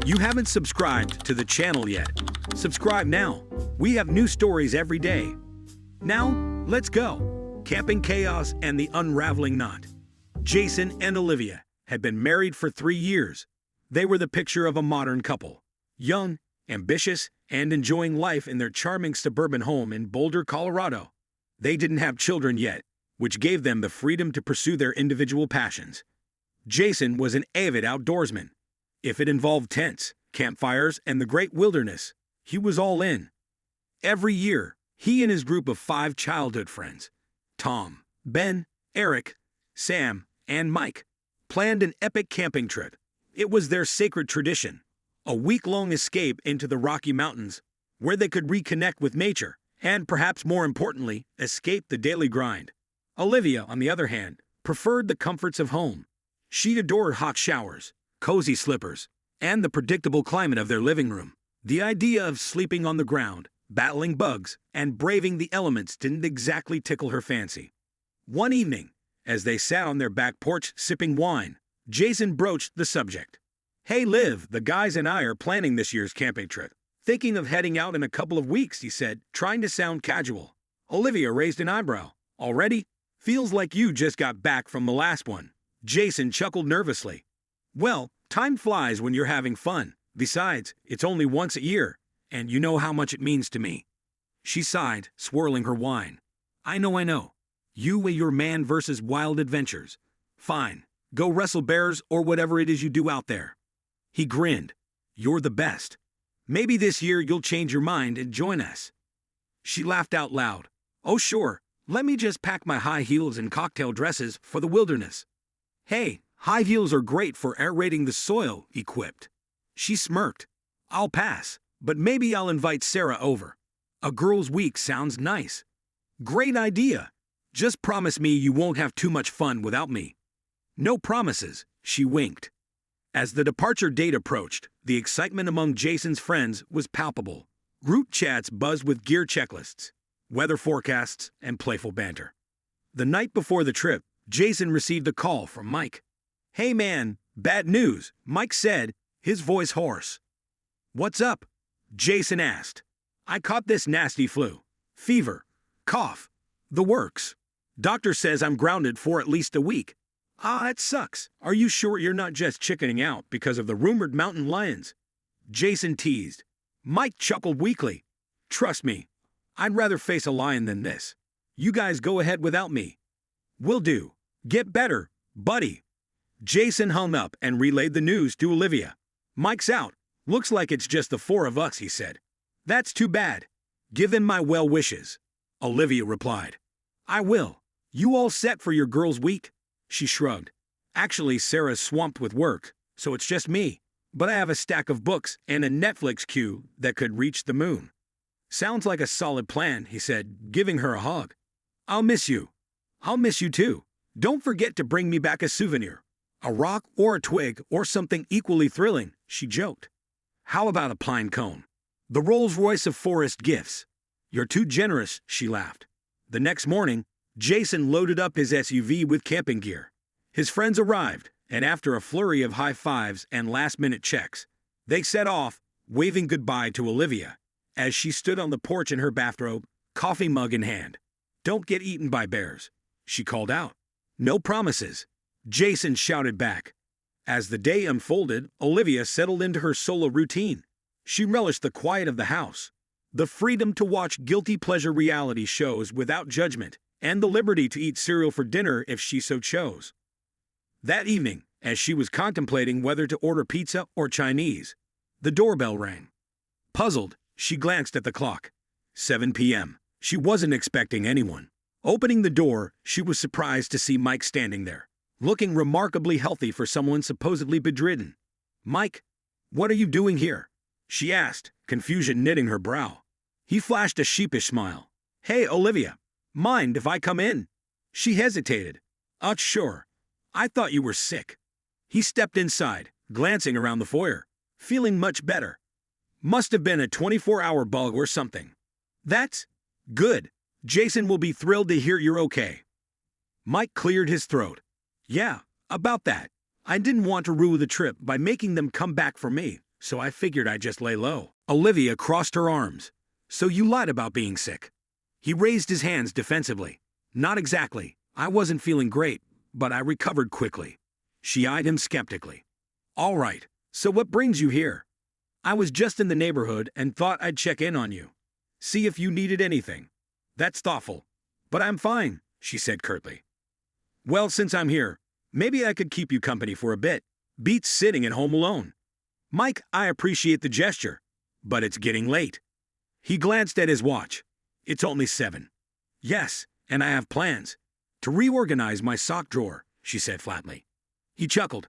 you haven't subscribed to the channel yet, subscribe now. We have new stories every day. Now, let's go. Camping chaos and the unraveling knot. Jason and Olivia had been married for 3 years. They were the picture of a modern couple. Young, ambitious, and enjoying life in their charming suburban home in Boulder, Colorado. They didn't have children yet, which gave them the freedom to pursue their individual passions. Jason was an avid outdoorsman. If it involved tents, campfires, and the great wilderness, he was all in. Every year, he and his group of 5 childhood friends, Tom, Ben, Eric, Sam, and Mike, planned an epic camping trip. It was their sacred tradition, a week-long escape into the Rocky Mountains, where they could reconnect with nature, and perhaps more importantly, escape the daily grind. Olivia, on the other hand, preferred the comforts of home. She adored hot showers, cozy slippers, and the predictable climate of their living room. The idea of sleeping on the ground, battling bugs, and braving the elements didn't exactly tickle her fancy. One evening, as they sat on their back porch sipping wine, Jason broached the subject. "Hey Liv, the guys and I are planning this year's camping trip. Thinking of heading out in a couple of weeks," he said, trying to sound casual. Olivia raised an eyebrow. "Already? Feels like you just got back from the last one." Jason chuckled nervously. "Well, time flies when you're having fun. Besides, it's only once a year, and you know how much it means to me." She sighed, swirling her wine. I know. You and your man versus wild adventures. Fine, go wrestle bears or whatever it is you do out there." He grinned. "You're the best. Maybe this year you'll change your mind and join us." She laughed out loud. "Oh sure, let me just pack my high heels and cocktail dresses for the wilderness." "Hey, high heels are great for aerating the soil," he quipped. She smirked. "I'll pass, but maybe I'll invite Sarah over. A girls' week sounds nice." "Great idea. Just promise me you won't have too much fun without me." "No promises," she winked. As the departure date approached, the excitement among Jason's friends was palpable. Group chats buzzed with gear checklists, weather forecasts, and playful banter. The night before the trip, Jason received a call from Mike. "Hey man, bad news," Mike said, his voice hoarse. "What's up?" Jason asked. "I caught this nasty flu. Fever, cough, the works. Doctor says I'm grounded for at least a week." "Ah, that sucks. Are you sure you're not just chickening out because of the rumored mountain lions?" Jason teased. Mike chuckled weakly. "Trust me, I'd rather face a lion than this. You guys go ahead without me." "Will do. Get better, buddy." Jason hung up and relayed the news to Olivia. "Mike's out. Looks like it's just the 4 of us," he said. "That's too bad. Give him my well wishes." Olivia replied. "I will. You all set for your girls' week?" She shrugged. "Actually, Sarah's swamped with work, so it's just me. But I have a stack of books and a Netflix queue that could reach the moon." "Sounds like a solid plan," he said, giving her a hug. "I'll miss you." "I'll miss you too. Don't forget to bring me back a souvenir. A rock or a twig or something equally thrilling," she joked. "How about a pine cone? The Rolls-Royce of forest gifts." "You're too generous," she laughed. The next morning, Jason loaded up his SUV with camping gear. His friends arrived, and after a flurry of high fives and last-minute checks, they set off, waving goodbye to Olivia, as she stood on the porch in her bathrobe, coffee mug in hand. "Don't get eaten by bears," she called out. "No promises," Jason shouted back. As the day unfolded, Olivia settled into her solo routine. She relished the quiet of the house, the freedom to watch guilty pleasure reality shows without judgment, and the liberty to eat cereal for dinner if she so chose. That evening, as she was contemplating whether to order pizza or Chinese, the doorbell rang. Puzzled, she glanced at the clock. 7 p.m. She wasn't expecting anyone. Opening the door, she was surprised to see Mike standing there, looking remarkably healthy for someone supposedly bedridden. "Mike, what are you doing here?" she asked, confusion knitting her brow. He flashed a sheepish smile. "Hey, Olivia, mind if I come in?" She hesitated. Sure. I thought you were sick." He stepped inside, glancing around the foyer, feeling much better. "Must have been a 24-hour bug or something." "That's good. Jason will be thrilled to hear you're okay." Mike cleared his throat. "Yeah, about that. I didn't want to ruin the trip by making them come back for me, so I figured I'd just lay low. Olivia crossed her arms. So you lied about being sick. He raised his hands defensively. Not exactly. I wasn't feeling great, but I recovered quickly. She eyed him skeptically. All right, so what brings you here? I was just in the neighborhood and thought I'd check in on you. See if you needed anything. That's thoughtful. But I'm fine, she said curtly. Well, since I'm here, maybe I could keep you company for a bit. Beats sitting at home alone. Mike, I appreciate the gesture, but it's getting late. He glanced at his watch. It's only 7. Yes, and I have plans. To reorganize my sock drawer, she said flatly. He chuckled.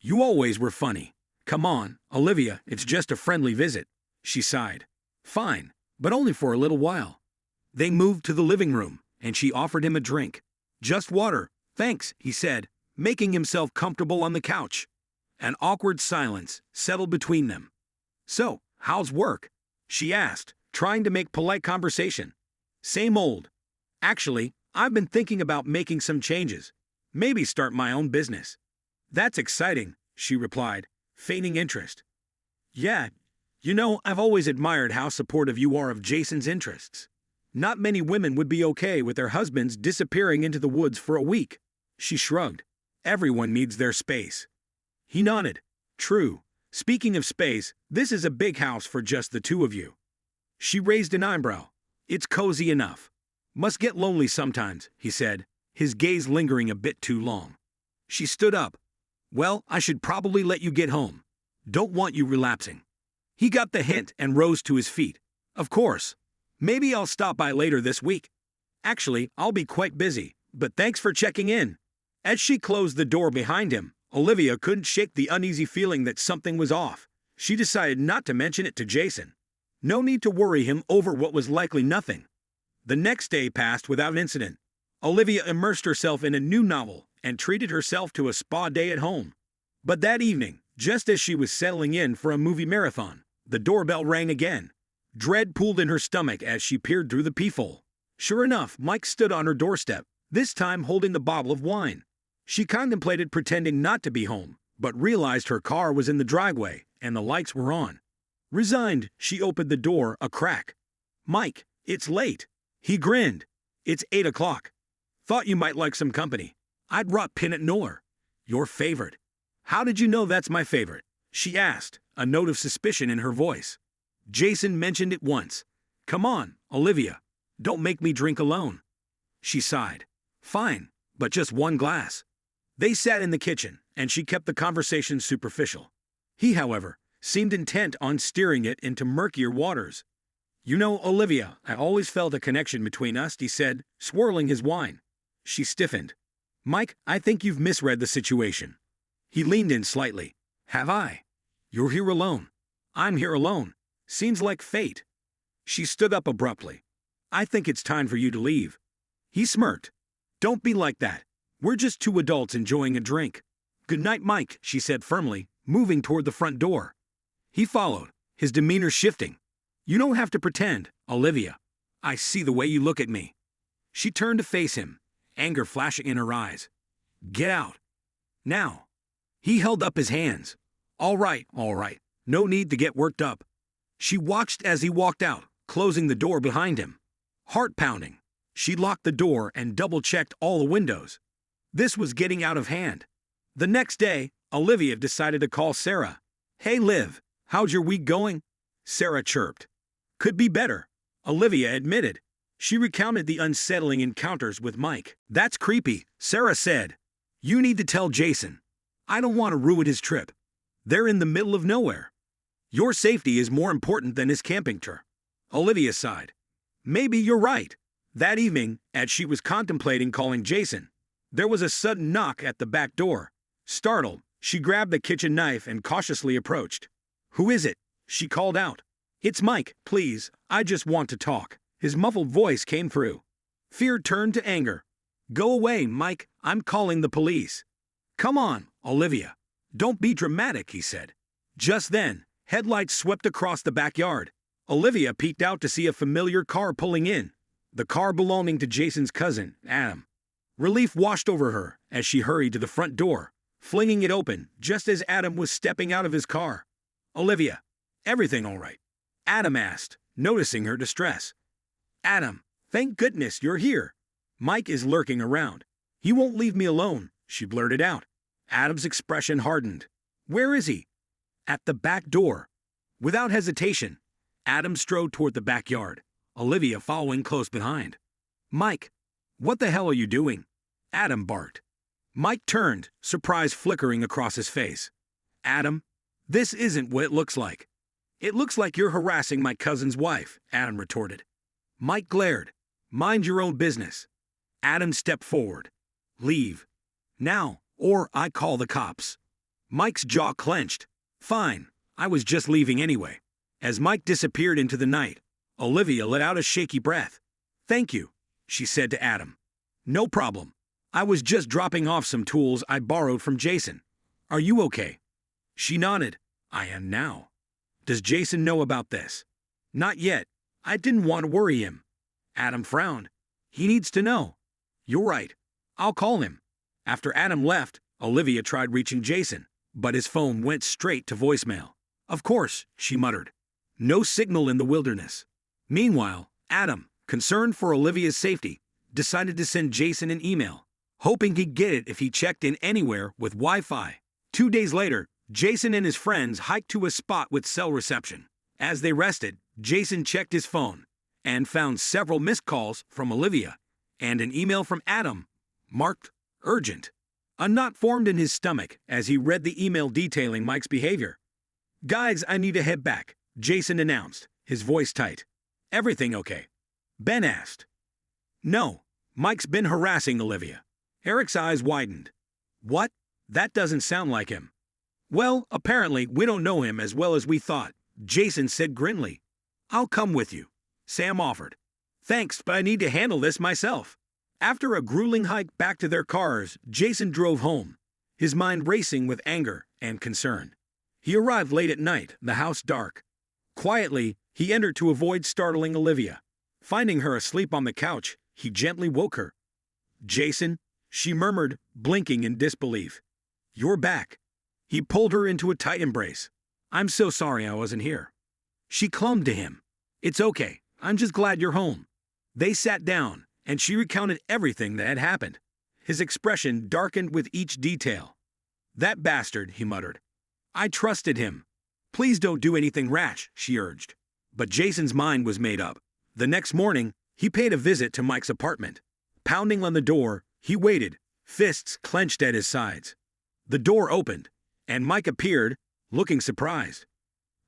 You always were funny. Come on, Olivia, it's just a friendly visit. She sighed. Fine, but only for a little while. They moved to the living room, and she offered him a drink. Just water, thanks, he said, making himself comfortable on the couch. An awkward silence settled between them. So, how's work? She asked, trying to make polite conversation. Same old. Actually, I've been thinking about making some changes. Maybe start my own business. That's exciting, she replied, feigning interest. Yeah, I've always admired how supportive you are of Jason's interests. Not many women would be okay with their husbands disappearing into the woods for a week. She shrugged. Everyone needs their space. He nodded. True. Speaking of space, this is a big house for just the two of you. She raised an eyebrow. It's cozy enough. Must get lonely sometimes, he said, his gaze lingering a bit too long. She stood up. Well, I should probably let you get home. Don't want you relapsing. He got the hint and rose to his feet. Of course. Maybe I'll stop by later this week. Actually, I'll be quite busy, but thanks for checking in. As she closed the door behind him, Olivia couldn't shake the uneasy feeling that something was off. She decided not to mention it to Jason. No need to worry him over what was likely nothing. The next day passed without incident. Olivia immersed herself in a new novel and treated herself to a spa day at home. But that evening, just as she was settling in for a movie marathon, the doorbell rang again. Dread pooled in her stomach as she peered through the peephole. Sure enough, Mike stood on her doorstep, this time holding the bottle of wine. She contemplated pretending not to be home, but realized her car was in the driveway and the lights were on. Resigned, she opened the door a crack. Mike, it's late. He grinned. It's 8 o'clock. Thought you might like some company. I'd brought Pinot Noir. Your favorite. How did you know that's my favorite? She asked, a note of suspicion in her voice. Jason mentioned it once. Come on, Olivia. Don't make me drink alone. She sighed. Fine, but just one glass. They sat in the kitchen, and she kept the conversation superficial. He, however, seemed intent on steering it into murkier waters. Olivia, I always felt a connection between us, he said, swirling his wine. She stiffened. Mike, I think you've misread the situation. He leaned in slightly. Have I? You're here alone. I'm here alone. Seems like fate. She stood up abruptly. I think it's time for you to leave. He smirked. Don't be like that. We're just two adults enjoying a drink. Good night, Mike, she said firmly, moving toward the front door. He followed, his demeanor shifting. You don't have to pretend, Olivia. I see the way you look at me. She turned to face him, anger flashing in her eyes. Get out. Now. He held up his hands. All right. No need to get worked up. She watched as he walked out, closing the door behind him. Heart pounding. She locked the door and double-checked all the windows. This was getting out of hand. The next day, Olivia decided to call Sarah. Hey Liv, how's your week going? Sarah chirped. Could be better, Olivia admitted. She recounted the unsettling encounters with Mike. That's creepy, Sarah said. You need to tell Jason. I don't want to ruin his trip. They're in the middle of nowhere. Your safety is more important than his camping tour. Olivia sighed. Maybe you're right. That evening, as she was contemplating calling Jason, there was a sudden knock at the back door. Startled, she grabbed the kitchen knife and cautiously approached. Who is it? She called out. It's Mike, please, I just want to talk. His muffled voice came through. Fear turned to anger. Go away, Mike, I'm calling the police. Come on, Olivia. Don't be dramatic, he said. Just then, headlights swept across the backyard. Olivia peeked out to see a familiar car pulling in. The car belonging to Jason's cousin, Adam. Relief washed over her as she hurried to the front door, flinging it open just as Adam was stepping out of his car. Olivia, everything all right? Adam asked, noticing her distress. Adam, thank goodness you're here. Mike is lurking around. He won't leave me alone, she blurted out. Adam's expression hardened. Where is he? At the back door. Without hesitation, Adam strode toward the backyard, Olivia following close behind. Mike, what the hell are you doing? Adam barked. Mike turned, surprise flickering across his face. Adam, this isn't what it looks like. It looks like you're harassing my cousin's wife, Adam retorted. Mike glared. Mind your own business. Adam stepped forward. Leave. Now, or I call the cops. Mike's jaw clenched. Fine, I was just leaving anyway. As Mike disappeared into the night, Olivia let out a shaky breath. Thank you, she said to Adam. No problem. I was just dropping off some tools I borrowed from Jason. Are you okay? She nodded. I am now. Does Jason know about this? Not yet. I didn't want to worry him. Adam frowned. He needs to know. You're right. I'll call him. After Adam left, Olivia tried reaching Jason, but his phone went straight to voicemail. Of course, she muttered. No signal in the wilderness. Meanwhile, Adam, concerned for Olivia's safety, decided to send Jason an email, hoping he'd get it if he checked in anywhere with Wi-Fi. 2 days later, Jason and his friends hiked to a spot with cell reception. As they rested, Jason checked his phone and found several missed calls from Olivia and an email from Adam, marked urgent. A knot formed in his stomach as he read the email detailing Mike's behavior. Guys, I need to head back, Jason announced, his voice tight. Everything okay? Ben asked. No, Mike's been harassing Olivia. Eric's eyes widened. What? That doesn't sound like him. Well, apparently we don't know him as well as we thought, Jason said grimly. I'll come with you, Sam offered. Thanks, but I need to handle this myself. After a grueling hike back to their cars, Jason drove home, his mind racing with anger and concern. He arrived late at night, the house dark. Quietly, he entered to avoid startling Olivia. Finding her asleep on the couch, he gently woke her. Jason, she murmured, blinking in disbelief. You're back. He pulled her into a tight embrace. I'm so sorry I wasn't here. She clung to him. It's okay, I'm just glad you're home. They sat down, and she recounted everything that had happened. His expression darkened with each detail. That bastard, he muttered. I trusted him. Please don't do anything rash, she urged. But Jason's mind was made up. The next morning, he paid a visit to Mike's apartment. Pounding on the door, he waited, fists clenched at his sides. The door opened, and Mike appeared, looking surprised.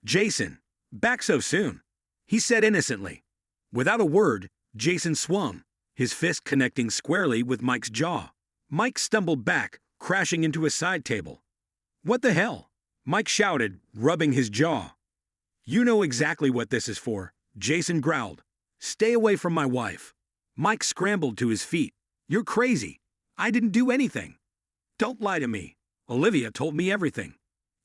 Jason, back so soon, he said innocently. Without a word, Jason swung, his fist connecting squarely with Mike's jaw. Mike stumbled back, crashing into a side table. What the hell? Mike shouted, rubbing his jaw. You know exactly what this is for, Jason growled. Stay away from my wife. Mike scrambled to his feet. You're crazy. I didn't do anything. Don't lie to me. Olivia told me everything.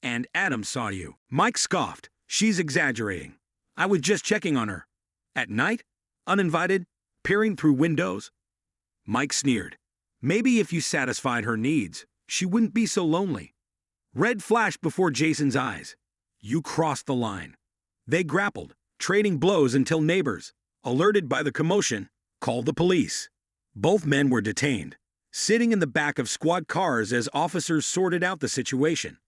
And Adam saw you. Mike scoffed. She's exaggerating. I was just checking on her. At night? Uninvited? Peering through windows? Mike sneered. Maybe if you satisfied her needs, she wouldn't be so lonely. Red flashed before Jason's eyes. You crossed the line. They grappled, trading blows until neighbors, alerted by the commotion, called the police. Both men were detained, sitting in the back of squad cars as officers sorted out the situation.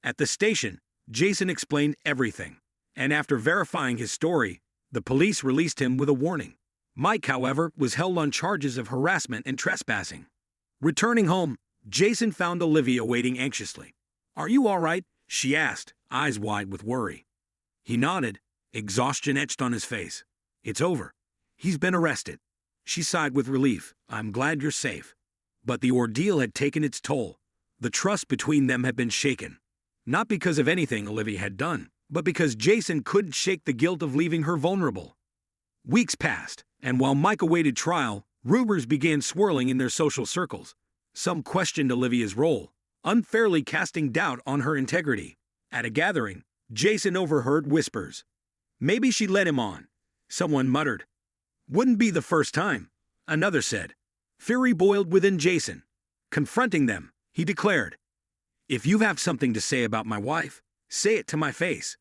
At the station, Jason explained everything, and after verifying his story, the police released him with a warning. Mike, however, was held on charges of harassment and trespassing. Returning home, Jason found Olivia waiting anxiously. Are you all right? She asked, eyes wide with worry. He nodded, exhaustion etched on his face. It's over. He's been arrested. She sighed with relief. I'm glad you're safe. But the ordeal had taken its toll. The trust between them had been shaken. Not because of anything Olivia had done, but because Jason couldn't shake the guilt of leaving her vulnerable. Weeks passed, and while Mike awaited trial, rumors began swirling in their social circles. Some questioned Olivia's role, unfairly casting doubt on her integrity. At a gathering, Jason overheard whispers. Maybe she led him on. Someone muttered. Wouldn't be the first time, another said. Fury boiled within Jason. Confronting them, he declared, If you have something to say about my wife, say it to my face.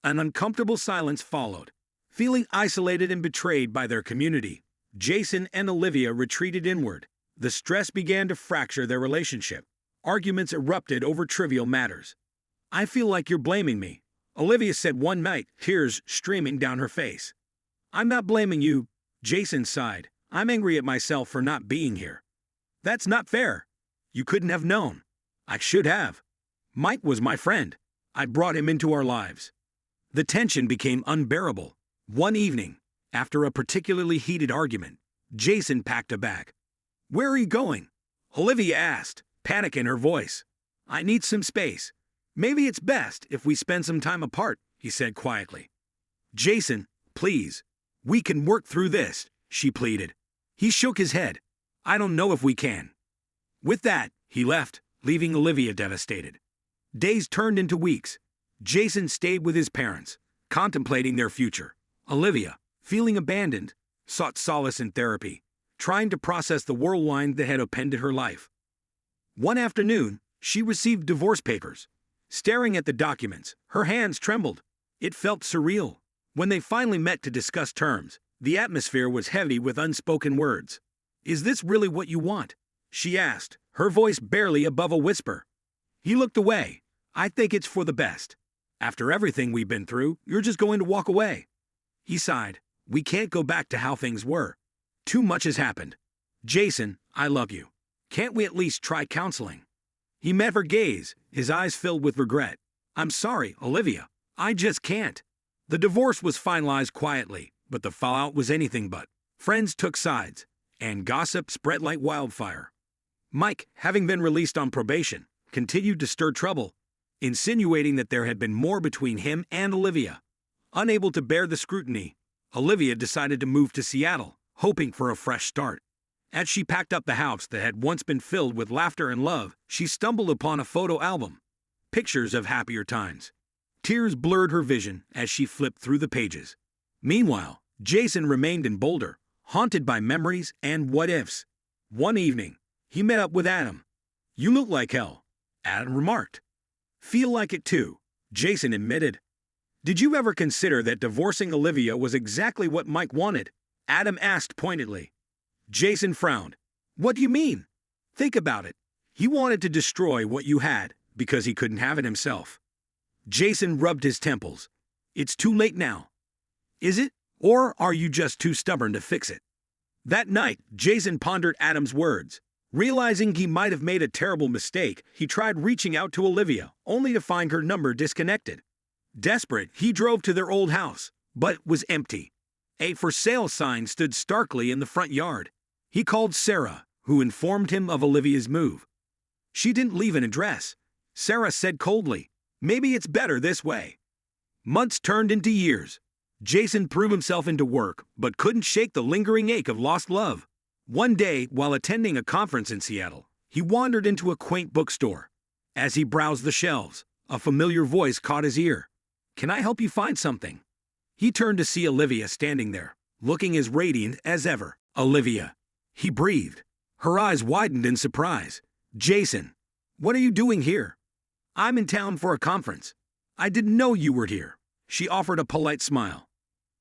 An uncomfortable silence followed. Feeling isolated and betrayed by their community, Jason and Olivia retreated inward. The stress began to fracture their relationship. Arguments erupted over trivial matters. "I feel like you're blaming me," Olivia said one night, tears streaming down her face. "I'm not blaming you," Jason sighed. "I'm angry at myself for not being here." "That's not fair. You couldn't have known." "I should have. Mike was my friend. I brought him into our lives." The tension became unbearable. One evening, after a particularly heated argument, Jason packed a bag. "Where are you going?" Olivia asked, panic in her voice. "I need some space. Maybe it's best if we spend some time apart," he said quietly. "Jason, please. We can work through this," she pleaded. He shook his head. "I don't know if we can." With that, he left, leaving Olivia devastated. Days turned into weeks. Jason stayed with his parents, contemplating their future. Olivia, feeling abandoned, sought solace in therapy, trying to process the whirlwind that had upended her life. One afternoon, she received divorce papers. Staring at the documents, her hands trembled. It felt surreal. When they finally met to discuss terms, the atmosphere was heavy with unspoken words. "Is this really what you want?" she asked, her voice barely above a whisper. He looked away. "I think it's for the best. After everything we've been through, you're just going to walk away." He sighed. "We can't go back to how things were. Too much has happened. Jason, I love you. Can't we at least try counseling?" He met her gaze, his eyes filled with regret. "I'm sorry, Olivia. I just can't." The divorce was finalized quietly, but the fallout was anything but. Friends took sides, and gossip spread like wildfire. Mike, having been released on probation, continued to stir trouble, insinuating that there had been more between him and Olivia. Unable to bear the scrutiny, Olivia decided to move to Seattle, hoping for a fresh start. As she packed up the house that had once been filled with laughter and love, she stumbled upon a photo album. Pictures of happier times. Tears blurred her vision as she flipped through the pages. Meanwhile, Jason remained in Boulder, haunted by memories and what-ifs. One evening, he met up with Adam. "You look like hell," Adam remarked. "Feel like it too," Jason admitted. "Did you ever consider that divorcing Olivia was exactly what Mike wanted?" Adam asked pointedly. Jason frowned. "What do you mean?" "Think about it. He wanted to destroy what you had because he couldn't have it himself." Jason rubbed his temples. "It's too late now." "Is it? Or are you just too stubborn to fix it?" That night, Jason pondered Adam's words. Realizing he might have made a terrible mistake, he tried reaching out to Olivia, only to find her number disconnected. Desperate, he drove to their old house, but it was empty. A for sale sign stood starkly in the front yard. He called Sarah, who informed him of Olivia's move. "She didn't leave an address," Sarah said coldly. "Maybe it's better this way." Months turned into years. Jason threw himself into work, but couldn't shake the lingering ache of lost love. One day, while attending a conference in Seattle, he wandered into a quaint bookstore. As he browsed the shelves, a familiar voice caught his ear. "Can I help you find something?" He turned to see Olivia standing there, looking as radiant as ever. "Olivia," he breathed. Her eyes widened in surprise. "Jason, what are you doing here?" "I'm in town for a conference." "I didn't know you were here." She offered a polite smile.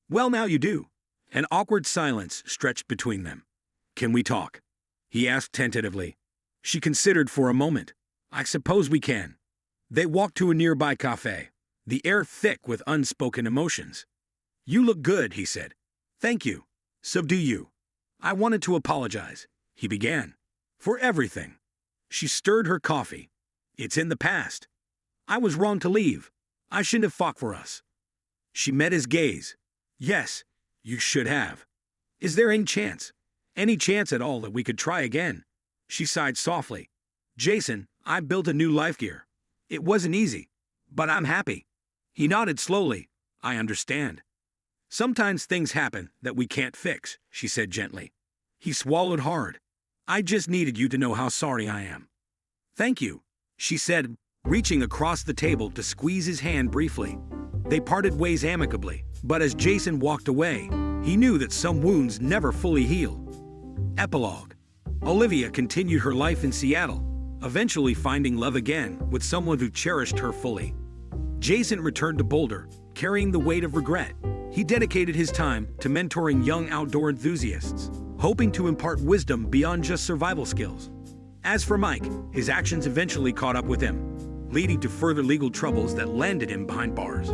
"Well, now you do." An awkward silence stretched between them. "Can we talk?" he asked tentatively. She considered for a moment. "I suppose we can." They walked to a nearby cafe, the air thick with unspoken emotions. "You look good," he said. "Thank you. So do you." "I wanted to apologize," he began. "For everything." She stirred her coffee. "It's in the past. I was wrong to leave. I shouldn't have fought for us." She met his gaze. "Yes, you should have. Is there any chance at all that we could try again?" She sighed softly. "Jason, I built a new life gear. It wasn't easy, but I'm happy." He nodded slowly. "I understand. Sometimes things happen that we can't fix," she said gently. He swallowed hard. "I just needed you to know how sorry I am." "Thank you," she said, reaching across the table to squeeze his hand briefly. They parted ways amicably, but as Jason walked away, he knew that some wounds never fully heal. Epilogue. Olivia continued her life in Seattle, eventually finding love again with someone who cherished her fully. Jason returned to Boulder, carrying the weight of regret. He dedicated his time to mentoring young outdoor enthusiasts, hoping to impart wisdom beyond just survival skills. As for Mike, his actions eventually caught up with him, leading to further legal troubles that landed him behind bars.